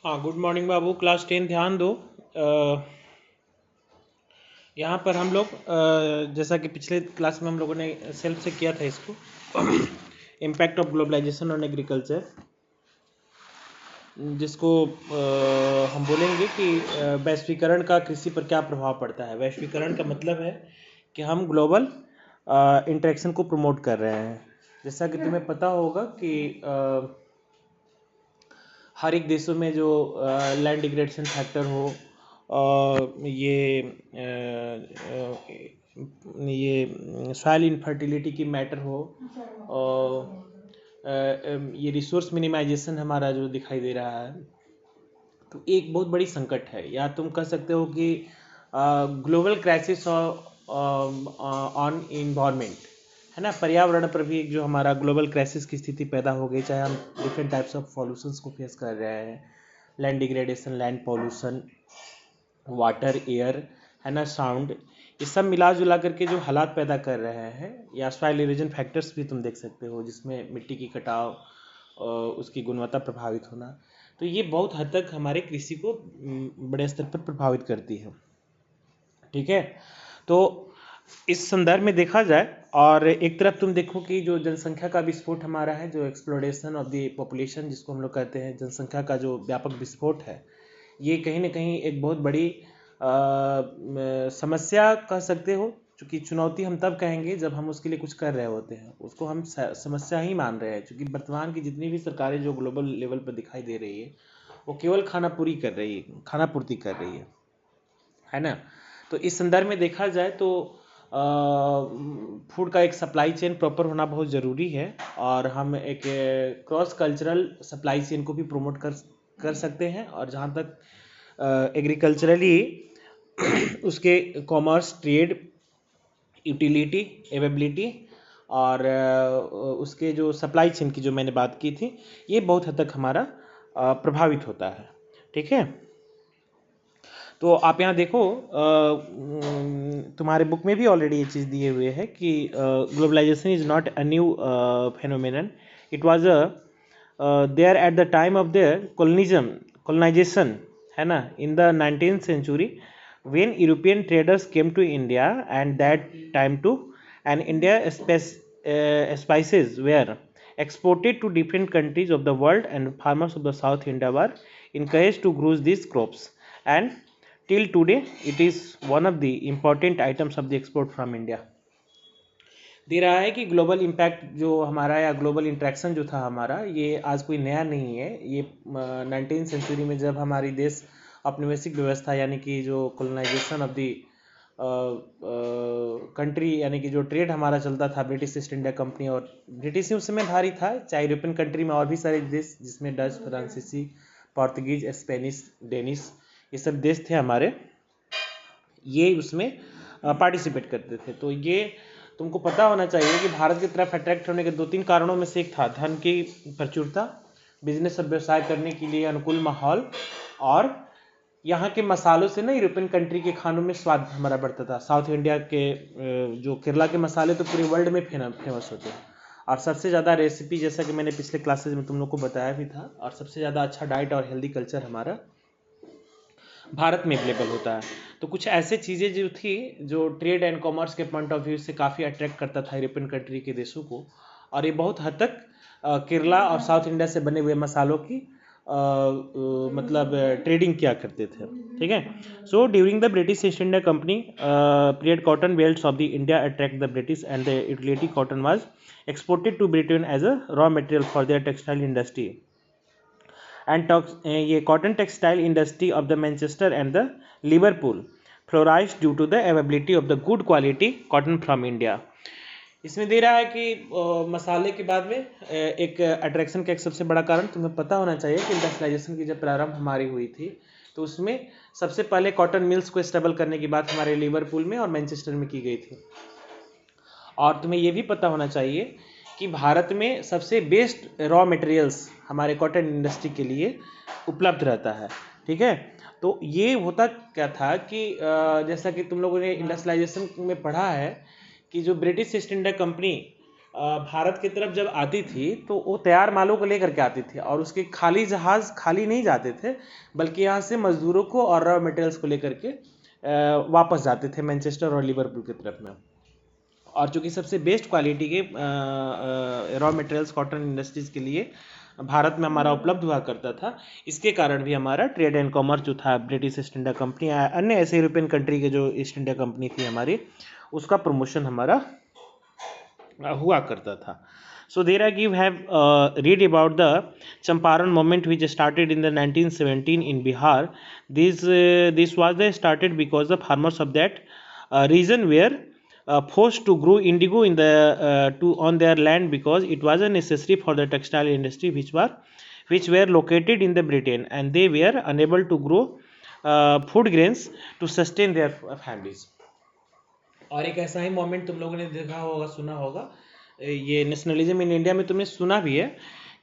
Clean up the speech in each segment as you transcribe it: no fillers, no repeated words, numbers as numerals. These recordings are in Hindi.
हाँ, गुड मॉर्निंग बाबू। क्लास 10 ध्यान दो। यहाँ पर हम लोग जैसा कि पिछले क्लास में हम लोगों ने सेल्फ से किया था इसको impact of globalisation on agriculture, जिसको हम बोलेंगे कि वैश्वीकरण का कृषि पर क्या प्रभाव पड़ता है। वैश्वीकरण का मतलब है कि हम ग्लोबल इंटरेक्शन को प्रमोट कर रहे हैं। जैसा कि तुम्हें पता होगा कि हर एक देशों में जो लैंड डिग्रेडेशन फैक्टर हो, ये सॉइल इनफर्टिलिटी की मैटर हो, ये रिसोर्स मिनिमाइजेशन हमारा जो दिखाई दे रहा है, तो एक बहुत बड़ी संकट है। या तुम कह सकते हो कि ग्लोबल क्राइसिस ऑन इन्वायरमेंट है ना, पर्यावरण पर भी एक जो हमारा ग्लोबल क्राइसिस की स्थिति पैदा हो गई, चाहे हम डिफरेंट टाइप्स ऑफ पॉल्यूशंस को फेस कर रहे हैं, land degradation, land pollution, water, air, है ना, साउंड, ये सब मिला जुला करके जो हालात पैदा कर रहे हैं। या सॉइल इरोजन फैक्टर्स भी तुम देख सकते हो, जिसमें मिट्टी की कटाव, उसकी गुणवत्ता प्रभावित होना, तो ये बहुत हद तक हमारे कृषि को बड़े स्तर पर प्रभावित करती है। ठीक है, तो इस संदर्भ में देखा जाए, और एक तरफ तुम देखो कि जो जनसंख्या का विस्फोट हमारा है, जो एक्सप्लोडेशन ऑफ द पॉपुलेशन जिसको हम लोग कहते हैं, जनसंख्या का जो व्यापक विस्फोट है, ये कहीं ना कहीं एक बहुत बड़ी समस्या कह सकते हो। चूँकि चुनौती हम तब कहेंगे जब हम उसके लिए कुछ कर रहे होते हैं, उसको हम समस्या ही मान रहे हैं। क्योंकि वर्तमान की जितनी भी सरकारें जो ग्लोबल लेवल पर दिखाई दे रही है, वो केवल खानापूर्ति कर रही है ना। तो इस संदर्भ में देखा जाए तो फूड का एक सप्लाई चेन प्रॉपर होना बहुत ज़रूरी है, और हम एक क्रॉस कल्चरल सप्लाई चेन को भी प्रमोट कर सकते हैं। और जहाँ तक एग्रीकल्चरली उसके कॉमर्स, ट्रेड, यूटिलिटी, एवेबिलिटी, और उसके जो सप्लाई चेन की जो मैंने बात की थी, ये बहुत हद तक हमारा प्रभावित होता है। ठीक है, तो आप यहाँ देखो, तुम्हारे बुक में भी ऑलरेडी ये चीज़ दिए हुए है कि globalisation is not a new phenomenon, it was there at the time of their colonisation, है ना, in the 19th century, when European traders came to India, and that time too, and India spices were exported to different countries of the world, and farmers of the South India were encouraged to grow these crops, and till today it is one of the important items of the export from India। दे रहा है कि ग्लोबल इम्पैक्ट जो हमारा, या ग्लोबल इंट्रैक्शन जो था हमारा, ये आज कोई नया नहीं है। ये 19th सेंचुरी में जब हमारी देश औपनिवेशिक व्यवस्था, यानी कि जो कॉलोनाइजेशन ऑफ दी कंट्री, यानी कि जो ट्रेड हमारा चलता था ब्रिटिश ईस्ट इंडिया कंपनी, और ब्रिटिश ही उस समय भारी था, चाहे यूरोपियन कंट्री में और भी सारे देश, जिसमें डच, फ्रांसीसी, पोर्तुगीज, स्पेनिश, डेनिश, ये सब देश थे हमारे, ये उसमें पार्टिसिपेट करते थे। तो ये तुमको पता होना चाहिए कि भारत की तरफ अट्रैक्ट होने के 2-3 कारणों में से एक था धन की प्रचुरता, बिजनेस और व्यवसाय करने के लिए अनुकूल माहौल, और यहाँ के मसालों से ना यूरोपियन कंट्री के खानों में स्वाद हमारा बढ़ता था। साउथ इंडिया के जो केरला के मसाले तो पूरे वर्ल्ड में फेमस होते हैं, और सबसे ज़्यादा रेसिपी, जैसा कि मैंने पिछले क्लासेज में तुम लोग को बताया भी था, और सबसे ज़्यादा अच्छा डाइट और हेल्दी कल्चर हमारा भारत में अवेलेबल होता है। तो कुछ ऐसे चीज़ें जो थी, जो ट्रेड एंड कॉमर्स के पॉइंट ऑफ व्यू से काफ़ी अट्रैक्ट करता था यूरोपियन कंट्री के देशों को, और ये बहुत हद तक केरला और साउथ इंडिया से बने हुए मसालों की मतलब ट्रेडिंग किया करते थे। ठीक है, so during the British East India Company period, cotton belts of the India attract the British, and the utility cotton was exported to Britain as a raw material for their textile industry, and ये cotton textile industry of the Manchester and the Liverpool flourish due to the availability of the good quality cotton from India. इसमें दे रहा है कि मसाले के बाद में एक अट्रैक्शन का एक सबसे बड़ा कारण तुम्हें पता होना चाहिए कि इंडस्ट्रियलाइजेशन की जब प्रारंभ हमारी हुई थी, तो उसमें सबसे पहले कॉटन मिल्स को स्टेबल करने की बात हमारे लिवरपूल में और मैनचेस्टर में की गई थी। और तुम्हें ये भी पता होना चाहिए कि भारत में सबसे बेस्ट रॉ मटेरियल्स हमारे कॉटन इंडस्ट्री के लिए उपलब्ध रहता है। ठीक है, तो ये होता क्या था कि जैसा कि तुम लोगों ने इंडस्ट्रियलाइजेशन में पढ़ा है कि जो British East India company Bharat की तरफ जब आती थी तो वो तैयार मालों को लेकर के आती थी, और उसके खाली जहाज़ खाली नहीं जाते थे, बल्कि यहाँ से मजदूरों को और रॉ मटेरियल्स को लेकर के वापस जाते थे मैनचेस्टर और लिवरपूल की तरफ में। और चूँकि सबसे बेस्ट क्वालिटी के रॉ मटेरियल्स कॉटन इंडस्ट्रीज़ के लिए भारत में हमारा उपलब्ध हुआ करता था, इसके कारण भी हमारा ट्रेड एंड कॉमर्स जो था ब्रिटिश ईस्ट इंडिया कंपनी या अन्य ऐसे यूरोपियन कंट्री के जो ईस्ट इंडिया कंपनी थी हमारी, उसका प्रमोशन हमारा हुआ करता था। So there I give have read about the Champaran movement which started in the 1917 in Bihar. This was the started because the farmers of that region were forced to grow indigo in the on their land because it was a necessary for the textile industry which were located in the Britain, and they were unable to grow food grains to sustain their families. और एक ऐसा ही मोमेंट तुम लोगों ने देखा होगा, सुना होगा, ये नेशनलिज्म इन इंडिया में तुमने सुना भी है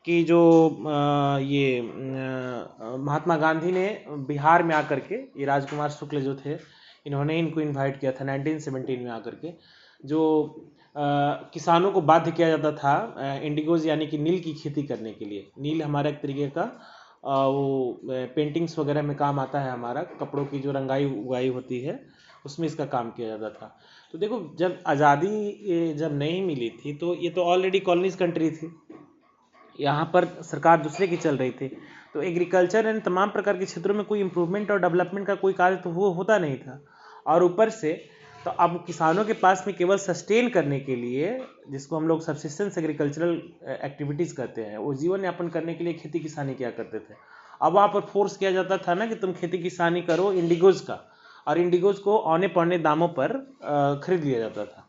कि जो ये महात्मा गांधी ने बिहार में आकर के, ये राजकुमार शुक्ल जो थे, इन्होंने इनको इनवाइट किया था 1917 में आकर के, जो किसानों को बाध्य किया जाता था इंडिगोज यानी कि नील की खेती करने के लिए। नील हमारा एक तरीके का वो पेंटिंग्स वगैरह में काम आता है, हमारा कपड़ों की जो रंगाई उगाई होती है उसमें इसका काम किया जाता था। तो देखो, जब आज़ादी जब नहीं मिली थी तो ये तो ऑलरेडी कॉलोनीज कंट्री थी, यहाँ पर सरकार दूसरे की चल रही थी, तो एग्रीकल्चर एंड तमाम प्रकार के क्षेत्रों में कोई इम्प्रूवमेंट और डेवलपमेंट का कोई कार्य तो वो होता नहीं था। और ऊपर से तो अब किसानों के पास में केवल सस्टेन करने के लिए, जिसको हम लोग सब्सिस्टेंस एग्रीकल्चरल एक्टिविटीज़ कहते हैं, वो जीवन यापन करने के लिए खेती किसानी किया करते थे। अब वहाँ पर फोर्स किया जाता था ना कि तुम खेती किसानी करो इंडिगोज का, और इंडिगोज को औने पौने दामों पर खरीद लिया जाता था।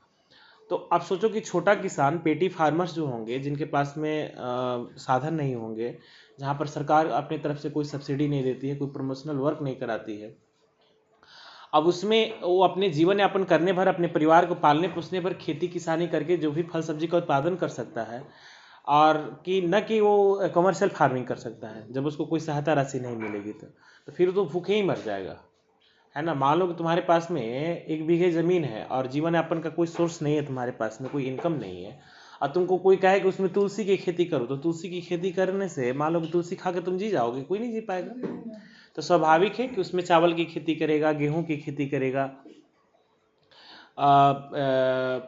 तो आप सोचो कि छोटा किसान, पेटी फार्मर्स जो होंगे, जिनके पास में साधन नहीं होंगे, जहाँ पर सरकार अपनी तरफ से कोई सब्सिडी नहीं देती है, कोई प्रमोशनल वर्क नहीं कराती है, अब उसमें वो अपने जीवन यापन करने भर, अपने परिवार को पालने पोसने भर खेती किसानी करके जो भी फल सब्जी का उत्पादन कर सकता है, और कि न कि वो कमर्शियल फार्मिंग कर सकता है, जब उसको कोई सहायता राशि नहीं मिलेगी तो फिर तो भूखे ही मर जाएगा, है ना। मान लो कि तुम्हारे पास में 1 बीघे ज़मीन है और जीवन यापन का कोई सोर्स नहीं है, तुम्हारे पास में कोई इनकम नहीं है, और तुमको कोई कहे कि उसमें तुलसी की खेती करो, तो तुलसी की खेती करने से मान लो कि तुलसी खा के तुम जी जाओगे? कोई नहीं जी पाएगा। तो स्वाभाविक है कि उसमें चावल की खेती करेगा, गेहूं की खेती करेगा,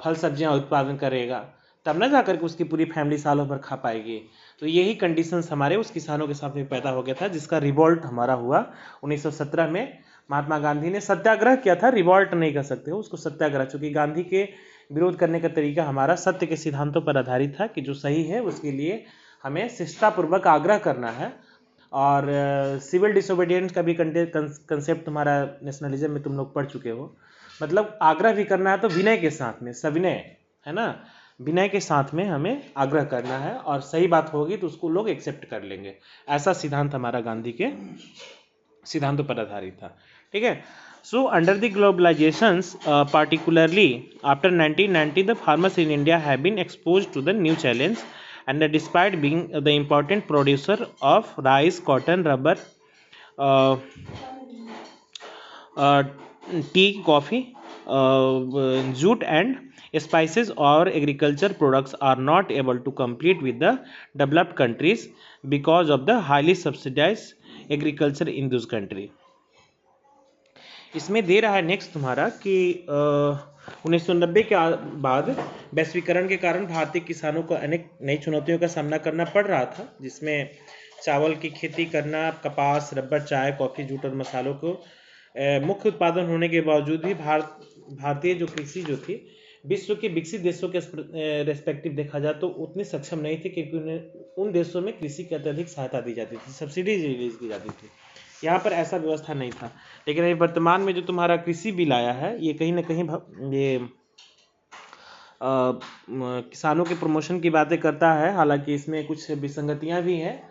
फल सब्जियां उत्पादन करेगा, तब ना जाकर के उसकी पूरी फैमिली सालों भर खा पाएगी। तो यही कंडीशंस हमारे उस किसानों के साथ में पैदा हो गया था, जिसका रिवॉल्ट हमारा हुआ 1917 में। महात्मा गांधी ने सत्याग्रह किया था, रिवॉल्ट नहीं कर सकते हो उसको, सत्याग्रह, चूँकि गांधी के विरोध करने का तरीका हमारा सत्य के सिद्धांतों पर आधारित था कि जो सही है उसके लिए हमें शिष्टापूर्वक आग्रह करना है। और सिविल डिसोबीडियंस का भी कंसेप्ट तुम्हारा नेशनलिज्म में तुम लोग पढ़ चुके हो। मतलब आग्रह भी करना है तो विनय के साथ में, सविनय, है ना, विनय के साथ में हमें आग्रह करना है, और सही बात होगी तो उसको लोग एक्सेप्ट कर लेंगे। ऐसा सिद्धांत हमारा गांधी के सिद्धांतों पर आधारित था, ठीक है। So under the globalisations, particularly after 1990, the farmers in India have been exposed to the new challenge, and despite being the important producer of rice, cotton, rubber, uh, uh, tea, coffee, jute and spices, or agriculture products are not able to compete with the developed countries because of the highly subsidized agriculture in those countries. इसमें दे रहा है नेक्स्ट तुम्हारा कि 1990 के बाद वैश्वीकरण के कारण भारतीय किसानों को अनेक नई चुनौतियों का सामना करना पड़ रहा था, जिसमें चावल की खेती करना, कपास, रबर, चाय, कॉफ़ी, जूट और मसालों को मुख्य उत्पादन होने के बावजूद भी भारतीय जो कृषि जो थी, विश्व के विकसित देशों के रेस्पेक्टिव देखा जाए तो उतनी सक्षम नहीं थी, क्योंकि उन्हें उन देशों में कृषि की अत्यधिक सहायता दी जाती थी, सब्सिडीज रिलीज की जाती थी। यहाँ पर ऐसा व्यवस्था नहीं था। लेकिन अभी वर्तमान में जो तुम्हारा कृषि बिल आया है, ये कहीं ना कहीं ये किसानों के प्रमोशन की बातें करता है। हालांकि इसमें कुछ विसंगतियाँ भी हैं,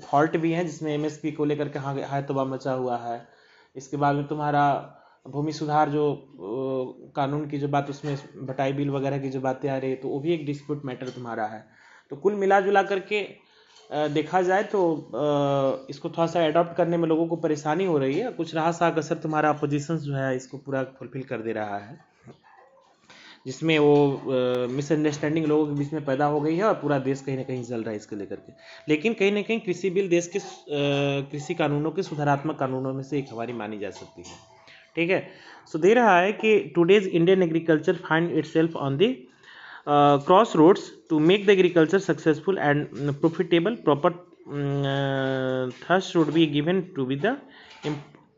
फॉल्ट भी हैं, जिसमें एमएसपी को लेकर के हाय तबाह मचा हुआ है। इसके बाद में तुम्हारा भूमि सुधार जो कानून की जो बात, उसमें भटाई बिल वगैरह की जो बातें आ रही है, तो वो भी एक डिस्प्यूट मैटर तुम्हारा है। तो कुल मिला जुला करके देखा जाए तो इसको थोड़ा सा अडॉप्ट करने में लोगों को परेशानी हो रही है। कुछ रहा सा कसर तुम्हारा अपोजिशन जो है इसको पूरा फुलफिल कर दे रहा है। जिसमें वो मिसअंडरस्टैंडिंग लोगों के बीच में पैदा हो गई है और पूरा देश कहीं ना कहीं जल रहा है इसके लेकर के। लेकिन कहीं ना कहीं कृषि बिल देश के कृषि कानूनों के सुधारात्मक कानूनों में से एक हमारी मानी जा सकती है। ठीक है। सो दे रहा है कि today's Indian agriculture find itself on the crossroads to make the agriculture successful and profitable. Proper thrust should be given to be the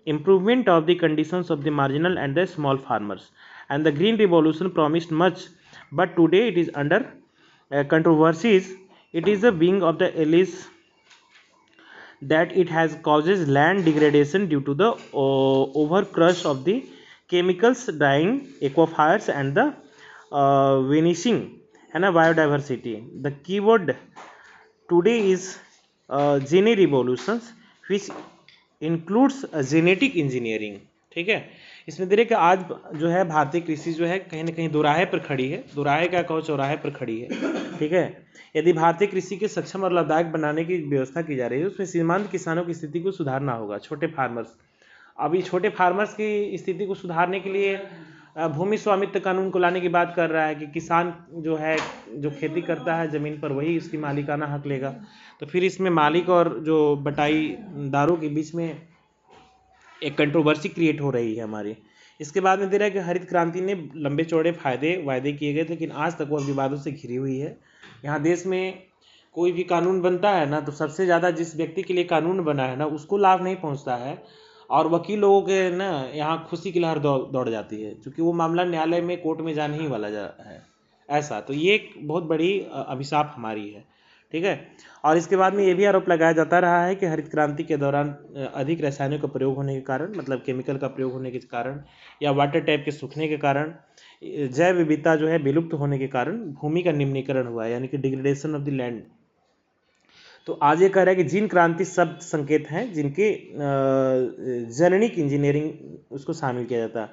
improvement of the conditions of the marginal and the small farmers. And the green revolution promised much, but today it is under controversies. It is a wing of the Alice that it has causes land degradation due to the overcrush of the chemicals, drying aquifers and the vanishing and a biodiversity. The keyword today is gene revolutions, which includes genetic engineering. ठीक है। इसमें देखिए कि आज जो है भारतीय कृषि जो है कहीं ना कहीं दोराहे पर खड़ी है, दोराहे क्या कहो चौराहे पर खड़ी है। ठीक है। यदि भारतीय कृषि के सक्षम और लाभदायक बनाने की व्यवस्था की जा रही है, उसमें सीमांत किसानों की स्थिति को सुधारना होगा। छोटे फार्मर्स, अभी छोटे फार्मर्स की स्थिति को सुधारने के लिए भूमि स्वामित्व कानून को लाने की बात कर रहा है कि किसान जो है जो खेती करता है ज़मीन पर वही उसकी मालिकाना हक लेगा। तो फिर इसमें मालिक और जो बटाईदारों के बीच में एक कंट्रोवर्सी क्रिएट हो रही है हमारी। इसके बाद में दे रहा है कि हरित क्रांति ने लंबे चौड़े फायदे वायदे किए गए थे, लेकिन आज तक वह विवादों से घिरी हुई है। यहाँ देश में कोई भी कानून बनता है ना, तो सबसे ज़्यादा जिस व्यक्ति के लिए कानून बना है ना उसको लाभ नहीं पहुँचता है, और वकील लोगों के ना यहाँ खुशी की लहर दौड़ जाती है, क्योंकि वो मामला न्यायालय में कोर्ट में जाने ही वाला है ऐसा। तो ये एक बहुत बड़ी अभिशाप हमारी है। ठीक है। और इसके बाद में ये भी आरोप लगाया जाता रहा है कि हरित क्रांति के दौरान अधिक रसायनों का प्रयोग होने के कारण, मतलब केमिकल का प्रयोग होने के कारण या वाटर टैप के सूखने के कारण, जैव विविधता जो है विलुप्त होने के कारण भूमि का निम्नीकरण हुआ है, यानी कि डिग्रेडेशन ऑफ द लैंड। तो आज ये कह रहा है कि जीन क्रांति शब्द संकेत हैं जिनके जेनेटिक इंजीनियरिंग उसको शामिल किया जाता है।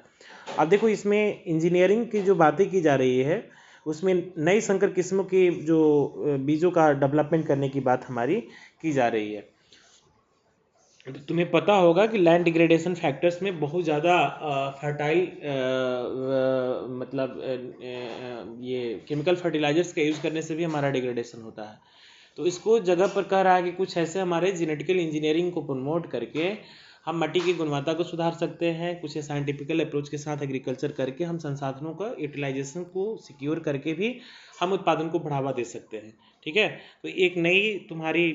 अब देखो इसमें इंजीनियरिंग की जो बातें की जा रही है उसमें नई संकर किस्मों की जो बीजों का डेवलपमेंट करने की बात हमारी की जा रही है। तो तुम्हें पता होगा कि लैंड डिग्रेडेशन फैक्टर्स में बहुत ज़्यादा फर्टाइल मतलब ये केमिकल फर्टिलाइजर्स का यूज़ करने से भी हमारा डिग्रेडेशन होता है। तो इसको जगह पर कह रहा है कि कुछ ऐसे हमारे जेनेटिकल इंजीनियरिंग को प्रमोट करके हम मिट्टी की गुणवत्ता को सुधार सकते हैं, कुछ साइंटिफिकल अप्रोच के साथ एग्रीकल्चर करके हम संसाधनों का यूटिलाइजेशन को सिक्योर करके भी हम उत्पादन को बढ़ावा दे सकते हैं। ठीक है। तो एक नई तुम्हारी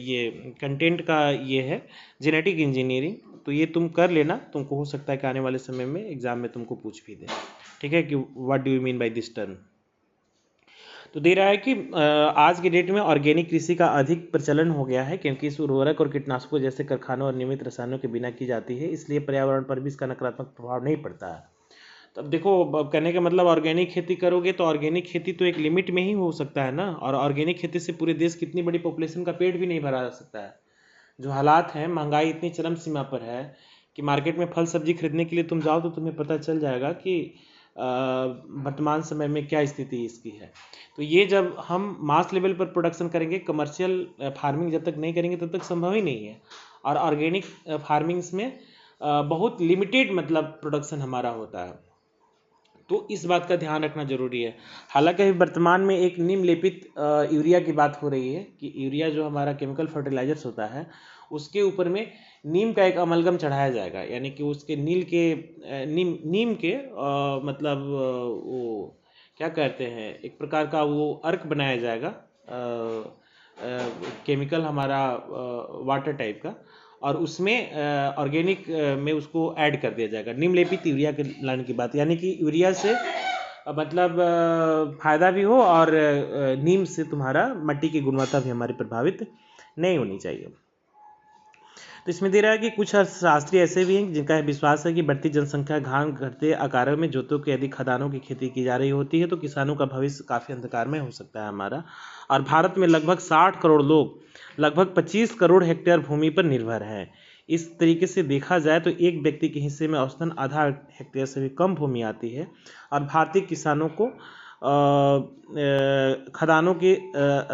ये कंटेंट का ये है जेनेटिक इंजीनियरिंग, तो ये तुम कर लेना, तुमको हो सकता है कि आने वाले समय में एग्जाम में तुमको पूछ भी दे। ठीक है, कि what do you mean by this term. तो दे रहा है कि आज के डेट में ऑर्गेनिक कृषि का अधिक प्रचलन हो गया है, क्योंकि इस उर्वरक और कीटनाशकों जैसे कारखानों और नियमित रसायनों के बिना की जाती है, इसलिए पर्यावरण पर भी इसका नकारात्मक प्रभाव नहीं पड़ता है। तो अब देखो, कहने का मतलब ऑर्गेनिक खेती करोगे तो ऑर्गेनिक खेती तो एक लिमिट में ही हो सकता है ना, और ऑर्गेनिक खेती से पूरे देश कितनी बड़ी पॉपुलेशन का पेट भी नहीं भरा जा सकता है। जो हालात हैं, महंगाई इतनी चरम सीमा पर है कि मार्केट में फल सब्जी खरीदने के लिए तुम जाओ तो तुम्हें पता चल जाएगा कि वर्तमान समय में क्या स्थिति इसकी है। तो ये जब हम मास लेवल पर प्रोडक्शन करेंगे, कमर्शियल फार्मिंग जब तक नहीं करेंगे तब तक संभव ही नहीं है। और ऑर्गेनिक फार्मिंग्स में बहुत लिमिटेड मतलब प्रोडक्शन हमारा होता है, तो इस बात का ध्यान रखना जरूरी है। हालांकि अभी वर्तमान में एक नीम लेपित यूरिया की बात हो रही है कि यूरिया जो हमारा केमिकल फर्टिलाइजर्स होता है उसके ऊपर में नीम का एक अमलगम चढ़ाया जाएगा, यानी कि उसके नीम के मतलब वो क्या कहते हैं, एक प्रकार का वो अर्क बनाया जाएगा, केमिकल हमारा वाटर टाइप का, और उसमें ऑर्गेनिक में उसको ऐड कर दिया जाएगा। नीम लेपित यूरिया के लाने की बात, यानी कि यूरिया से मतलब फ़ायदा भी हो और नीम से तुम्हारा मिट्टी की गुणवत्ता भी हमारी प्रभावित नहीं होनी चाहिए। तो इसमें दे रहा है कि कुछ शास्त्री ऐसे भी हैं जिनका विश्वास है कि बढ़ती जनसंख्या, घान घटते आकारों में जोतों के यदि खदानों की खेती की जा रही होती है तो किसानों का भविष्य काफ़ी अंधकारमय हो सकता है हमारा। और भारत में लगभग 60 करोड़ लोग लगभग 25 करोड़ हेक्टेयर भूमि पर निर्भर हैं। इस तरीके से देखा जाए तो एक व्यक्ति के हिस्से में औसतन आधा हेक्टेयर से भी कम भूमि आती है, और भारतीय किसानों को खदानों के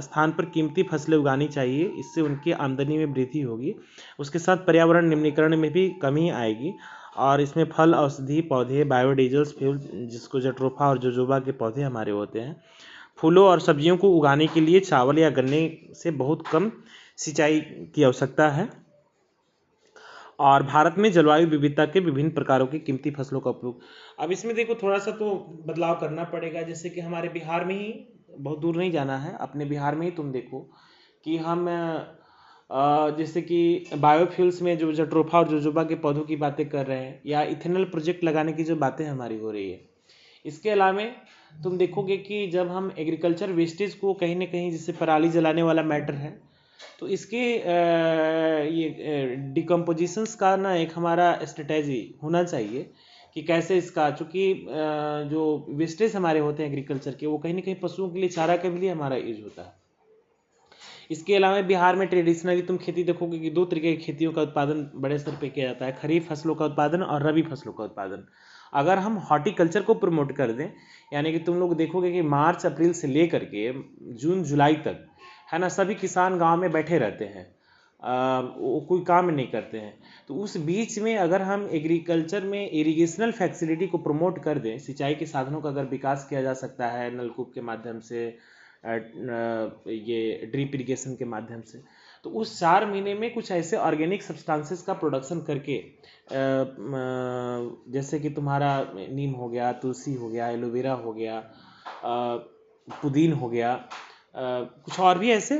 स्थान पर कीमती फसलें उगानी चाहिए। इससे उनकी आमदनी में वृद्धि होगी, उसके साथ पर्यावरण निम्नीकरण में भी कमी आएगी, और इसमें फल, औषधि पौधे, बायोडीजल्स, फ्यूल जिसको जट्रोफा और जोजोबा के पौधे हमारे होते हैं। फूलों और सब्जियों को उगाने के लिए चावल या गन्ने से बहुत कम सिंचाई की आवश्यकता है। और भारत में जलवायु विविधता के विभिन्न प्रकारों की कीमती फसलों का उपयोग। अब इसमें देखो थोड़ा सा तो बदलाव करना पड़ेगा, जैसे कि हमारे बिहार में ही, बहुत दूर नहीं जाना है, अपने बिहार में ही तुम देखो कि हम जैसे कि बायोफ्यूल्स में जो जट्रोफा और जोजोबा के पौधों की बातें कर रहे हैं, या इथेनॉल प्रोजेक्ट लगाने की जो बातें हमारी हो रही है। इसके अलावा तुम देखोगे कि जब हम एग्रीकल्चर वेस्टेज को कहीं ना कहीं, जैसे पराली जलाने वाला मैटर है, तो इसके ये डिकम्पोजिशंस का ना एक हमारा स्ट्रेटेजी होना चाहिए कि कैसे इसका, चूँकि जो वेस्टेज हमारे होते हैं एग्रीकल्चर के, वो कहीं ना कहीं पशुओं के लिए चारा के लिए हमारा यूज होता है। इसके अलावा बिहार में ट्रेडिशनली तुम खेती देखोगे कि दो तरीके की खेतियों का उत्पादन बड़े स्तर पे किया जाता है, खरीफ फसलों का उत्पादन और रबी फसलों का उत्पादन। अगर हम हॉर्टिकल्चर को प्रमोट कर दें, यानी कि तुम लोग देखोगे कि मार्च अप्रैल से लेकर के जून जुलाई तक, है ना, सभी किसान गांव में बैठे रहते हैं, वो कोई काम नहीं करते हैं। तो उस बीच में अगर हम एग्रीकल्चर में इरिगेशनल फैसिलिटी को प्रमोट कर दें, सिंचाई के साधनों का अगर विकास किया जा सकता है नलकूप के माध्यम से, ये ड्रिप इरिगेशन के माध्यम से, तो उस 4 महीने में कुछ ऐसे ऑर्गेनिक सब्सटेंसेस का प्रोडक्शन करके, जैसे कि तुम्हारा नीम हो गया, तुलसी हो गया, एलोवेरा हो गया, पुदीन हो गया, कुछ और भी ऐसे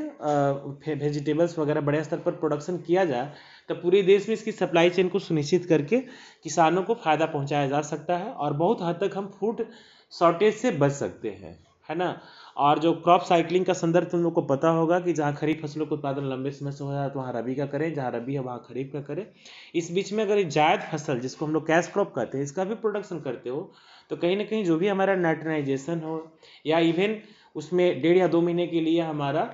वेजिटेबल्स वगैरह बड़े स्तर पर प्रोडक्शन किया जाए, तो पूरे देश में इसकी सप्लाई चेन को सुनिश्चित करके किसानों को फ़ायदा पहुंचाया जा सकता है, और बहुत हद तक हम फूड शॉर्टेज से बच सकते हैं, है ना। और जो क्रॉप साइक्लिंग का संदर्भ तुम लोग को पता होगा कि जहाँ खरीफ फसलों का उत्पादन लंबे समय से हो रहा है तो वहाँ रबी का करें, जहाँ रबी है वहाँ खरीफ का करें। इस बीच में अगर जायद फसल, जिसको हम लोग कैश क्रॉप कहते हैं, इसका भी प्रोडक्शन करते हो, तो कहीं ना कहीं जो भी हमारा नाइट्रोनाइजेशन हो, या इवन उसमें 1.5 या 2 महीने के लिए हमारा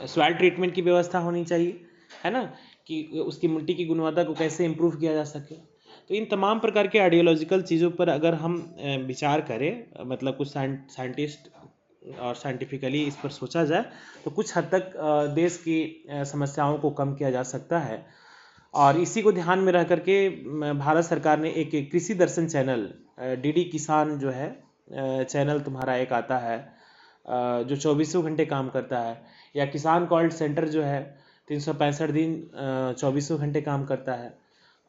सॉइल ट्रीटमेंट की व्यवस्था होनी चाहिए, है ना, कि उसकी मिट्टी की गुणवत्ता को कैसे इम्प्रूव किया जा सके। तो इन तमाम प्रकार के आइडियोलॉजिकल चीज़ों पर अगर हम विचार करें, मतलब कुछ साइंटिस्ट और साइंटिफिकली इस पर सोचा जाए, तो कुछ हद तक देश की समस्याओं को कम किया जा सकता है। और इसी को ध्यान में रह करके भारत सरकार ने एक कृषि दर्शन चैनल, डीडी किसान जो है चैनल तुम्हारा एक आता है, जो 24 घंटे काम करता है, या किसान कॉल सेंटर जो है 365 दिन 24 घंटे काम करता है,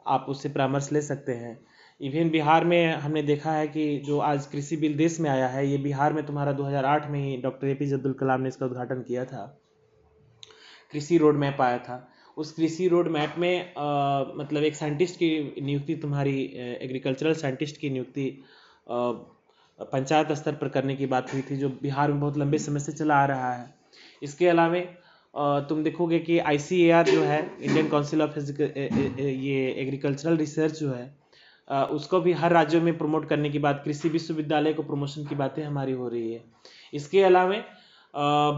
आप उससे परामर्श ले सकते हैं। इवन बिहार में हमने देखा है कि जो आज कृषि बिल देश में आया है, ये बिहार में तुम्हारा 2008 में ही डॉक्टर APJ अब्दुल कलाम ने इसका उद्घाटन किया था। कृषि रोड मैप आया था। उस कृषि रोड मैप में मतलब एक साइंटिस्ट की नियुक्ति, तुम्हारी एग्रीकल्चरल साइंटिस्ट की नियुक्ति पंचायत स्तर पर करने की बात हुई थी, जो बिहार में बहुत लंबे समय से चला आ रहा है। इसके अलावा तुम देखोगे कि ICAR जो है, इंडियन काउंसिल ऑफ ये एग्रीकल्चरल रिसर्च जो है, उसको भी हर राज्यों में प्रमोट करने की बात, कृषि विश्वविद्यालय को प्रमोशन की बातें हमारी हो रही है। इसके अलावा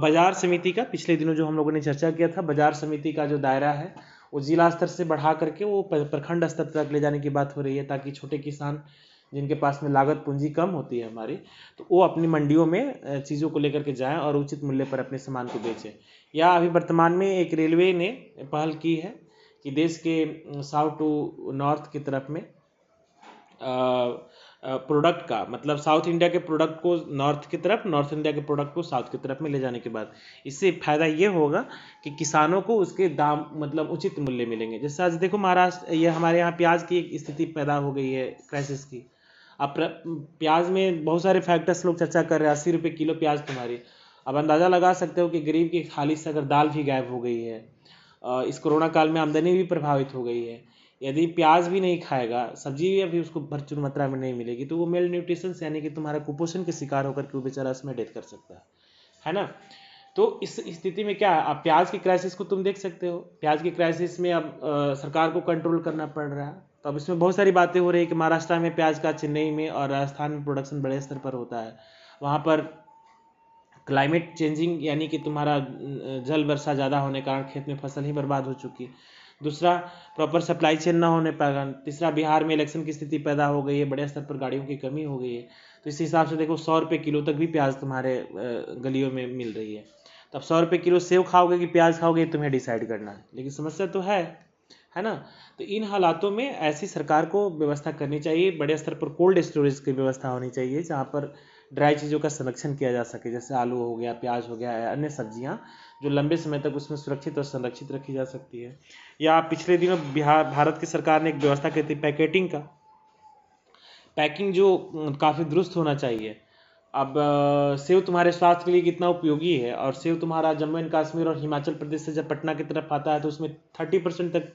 बाजार समिति का, पिछले दिनों जो हम लोगों ने चर्चा किया था, बाजार समिति का जो दायरा है वो जिला स्तर से बढ़ा करके वो प्रखंड स्तर तक ले जाने की बात हो रही है, ताकि छोटे किसान जिनके पास में लागत पूंजी कम होती है हमारी, तो वो अपनी मंडियों में चीज़ों को लेकर के जाएं और उचित मूल्य पर अपने सामान को बेचें। या अभी वर्तमान में एक रेलवे ने पहल की है कि देश के साउथ टू नॉर्थ की तरफ में प्रोडक्ट का, मतलब साउथ इंडिया के प्रोडक्ट को नॉर्थ की तरफ, नॉर्थ इंडिया के प्रोडक्ट को साउथ की तरफ में ले जाने के बाद इससे फ़ायदा ये होगा कि किसानों को उसके दाम, मतलब उचित मूल्य मिलेंगे। जैसे आज देखो महाराष्ट्र, ये हमारे यहाँ प्याज की एक स्थिति पैदा हो गई है क्राइसिस की। अब प्याज में बहुत सारे फैक्टर्स लोग चर्चा कर रहे हैं। 80 रुपये किलो प्याज तुम्हारी, अब अंदाज़ा लगा सकते हो कि गरीब की थाली से अगर दाल भी गायब हो गई है, इस कोरोना काल में आमदनी भी प्रभावित हो गई है, यदि प्याज भी नहीं खाएगा, सब्जी भी अभी उसको भरपूर मात्रा में नहीं मिलेगी, तो वो मेल न्यूट्रिशन यानी कि तुम्हारा कुपोषण के शिकार होकर के वो बेचारा उसमें डेथ कर सकता है ना। तो इस स्थिति में क्या है, अब प्याज की क्राइसिस को तुम देख सकते हो। प्याज की क्राइसिस में अब सरकार को कंट्रोल करना पड़ रहा है। तो अब इसमें बहुत सारी बातें हो रही है कि महाराष्ट्र में प्याज का, चेन्नई में और राजस्थान में प्रोडक्शन बड़े स्तर पर होता है। वहाँ पर क्लाइमेट चेंजिंग यानी कि तुम्हारा जल वर्षा ज़्यादा होने के कारण खेत में फसल ही बर्बाद हो चुकी। दूसरा, प्रॉपर सप्लाई चेन ना होने पर। तीसरा, बिहार में इलेक्शन की स्थिति पैदा हो गई है, बड़े स्तर पर गाड़ियों की कमी हो गई है। तो इस हिसाब से देखो 100 रुपये किलो तक भी प्याज तुम्हारे गलियों में मिल रही है। तब 100 रुपये किलो सेव खाओगे कि प्याज खाओगे, तुम्हें डिसाइड करना है। लेकिन समस्या तो है, है ना। तो इन हालातों में ऐसी सरकार को व्यवस्था करनी चाहिए, बड़े स्तर पर कोल्ड स्टोरेज की व्यवस्था होनी चाहिए जहाँ पर ड्राई चीज़ों का संरक्षण किया जा सके, जैसे आलू हो गया, प्याज हो गया, या अन्य सब्जियाँ जो लंबे समय तक उसमें सुरक्षित और संरक्षित रखी जा सकती है। या पिछले दिनों भारत की सरकार ने एक व्यवस्था की थी पैकेटिंग का, पैकिंग जो काफ़ी दुरुस्त होना चाहिए। अब सेव तुम्हारे स्वास्थ्य के लिए कितना उपयोगी है, और सेव तुम्हारा जम्मू एंड कश्मीर और हिमाचल प्रदेश से जब पटना की तरफ आता है तो उसमें 30% तक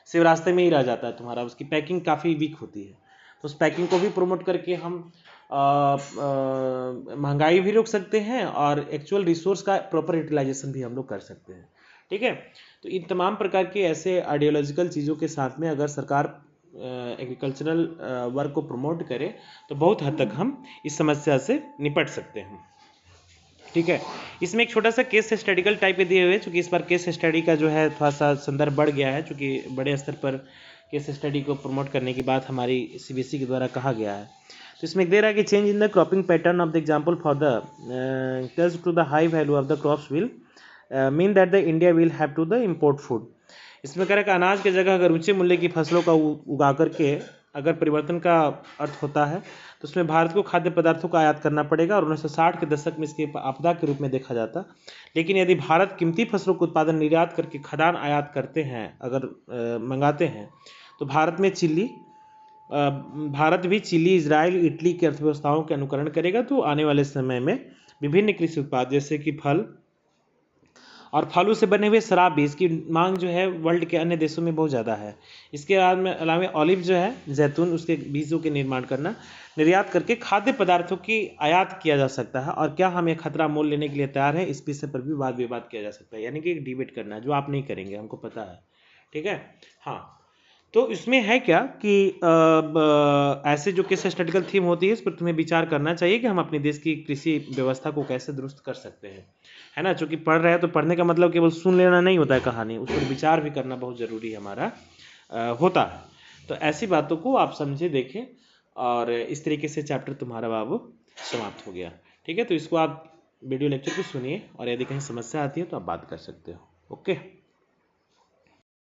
सेव रास्ते में ही रह जाता है तुम्हारा, उसकी पैकिंग काफ़ी वीक होती है। तो उस पैकिंग को भी प्रमोट करके हम महंगाई भी रोक सकते हैं और एक्चुअल रिसोर्स का प्रॉपर यूटिलाइजेशन भी हम लोग कर सकते हैं। ठीक है, तो इन तमाम प्रकार के ऐसे आइडियोलॉजिकल चीज़ों के साथ में अगर सरकार एग्रीकल्चरल वर्क को प्रमोट करे तो बहुत हद तक हम इस समस्या से निपट सकते हैं। ठीक है, इसमें एक छोटा सा केस स्टडिकल टाइप के दिए हुए, चूँकि इस बार केस स्टडी का जो है थोड़ा सा संदर्भ बढ़ गया है, चूँकि बड़े स्तर पर केस स्टडी को प्रमोट करने की बात हमारी CBSE के द्वारा कहा गया है। तो इसमें दे रहा है कि change in the cropping pattern of the example for the to the high value of the crops will mean that the India will have to the import food. इसमें कह रहा है कि अनाज की जगह अगर ऊंचे मूल्य की फसलों का उगा करके अगर परिवर्तन का अर्थ होता है तो उसमें भारत को खाद्य पदार्थों का आयात करना पड़ेगा, और 1960 के दशक में इसके आपदा के रूप में देखा जाता। लेकिन यदि भारत कीमती फसलों को उत्पादन निर्यात करके खाद्यान्न आयात करते हैं, अगर मंगाते हैं, तो भारत भी चिली, इजराइल, इटली की अर्थव्यवस्थाओं के अनुकरण करेगा। तो आने वाले समय में विभिन्न कृषि उत्पाद जैसे कि फल और फलों से बने हुए शराब भी, इसकी मांग जो है वर्ल्ड के अन्य देशों में बहुत ज़्यादा है। इसके अलावा ऑलिव जो है, जैतून, उसके बीजों के निर्माण करना, निर्यात करके खाद्य पदार्थों की आयात किया जा सकता है। और क्या हम ये खतरा मोल लेने के लिए तैयार हैं, इस विषय पर भी वाद विवाद किया जा सकता है, यानी कि एक डिबेट करना है, जो आप नहीं करेंगे, हमको पता है। ठीक है, हाँ। तो इसमें है क्या कि ऐसे जो केस स्टडिकल थीम होती है, इस पर तुम्हें विचार करना चाहिए कि हम अपने देश की कृषि व्यवस्था को कैसे दुरुस्त कर सकते हैं, है ना। चूँकि पढ़ रहे हैं तो पढ़ने का मतलब केवल सुन लेना नहीं होता है कहानी, उस पर विचार भी करना बहुत ज़रूरी हमारा होता है। तो ऐसी बातों को आप समझे, देखें, और इस तरीके से चैप्टर तुम्हारा बाबू समाप्त हो गया। ठीक है, तो इसको आप वीडियो लेक्चर को सुनिए, और यदि कहीं समस्या आती है तो आप बात कर सकते हो। ओके।